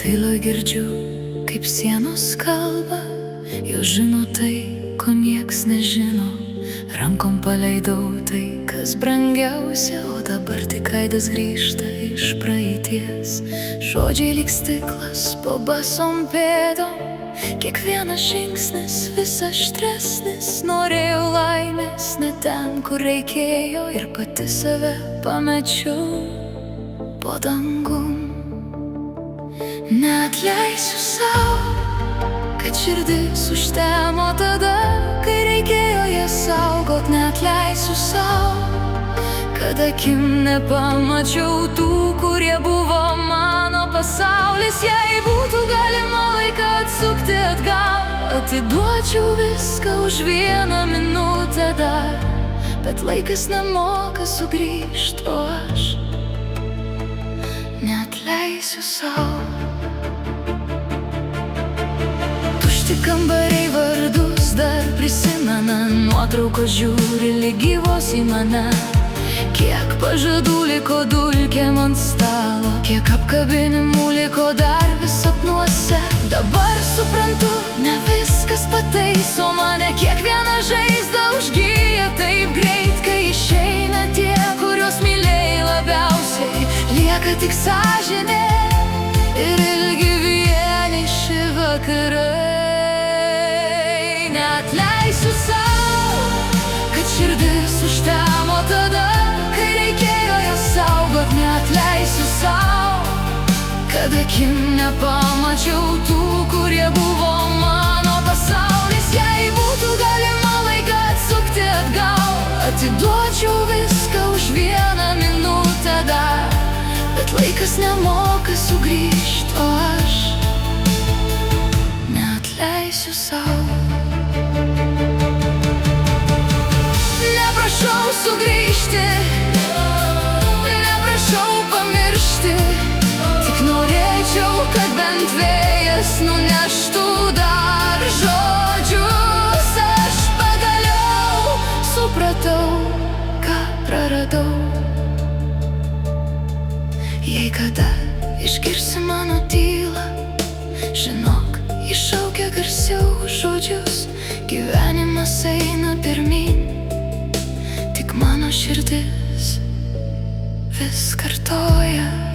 Tyloj girdžiu, kaip sienos kalba, jos žino tai, ko nieks nežino. Rankom paleidau tai, kas brangiausia, o dabar tik aidas grįžta iš praeities. Žodžiai lyg stiklas po basom pėdom, kiekvienas žingsnis vis aštresnis. Norėjau laimės ne ten, kur reikėjo, ir pati save pamečiau po dangum. Neatleisiu sau, kad širdis užtemo tada, kai reikėjo ją saugot. Neatleisiu sau, kad akim nepamačiau tų, kurie buvo mano pasaulis. Jei būtų galima laiką atsukti atgal, atiduočiau viską už vieną minutę dar. Bet laikas nemoka sugrįžt, o aš neatleisiu sau. Tušti kambariai vardus dar prisimena, nuotraukos žiūri lyg gyvos į mane. Kiek pažadų liko dulkėm ant stalo, kiek apkabinimų liko dar vis sapnuose. Dabar suprantu, ne viskas pataiso mane, kiekviena žaizda užgyja taip greit. Kai išeina tie, kuriuos mylėjai labiausiai, lieka tik sąžinė ir ilgi vieniši vakarai. Neatleisiu sau, kad širdis užtemo tada, kai reikėjo ją saugot. Neatleisiu sau, kad akim nepamačiau tų, kurie buvo mano pasaulis. Jei būtų galima laiką atsukti atgal, atiduočiau viską už vieną minutę dar. Bet laikas nemoka sugrįžt, o aš neatleisiu sau. Neprašau sugrįžti, neprašau pamiršti, tik norėčiau, kad bent vėjas nuneštų dar žodžius. Aš pagaliau supratau, ką praradau. Jei kada išgirsi mano tylą, žinok, iššaukia garsiau žodžius. Gyvenimas eina pirmyn, tik mano širdis vis kartoja.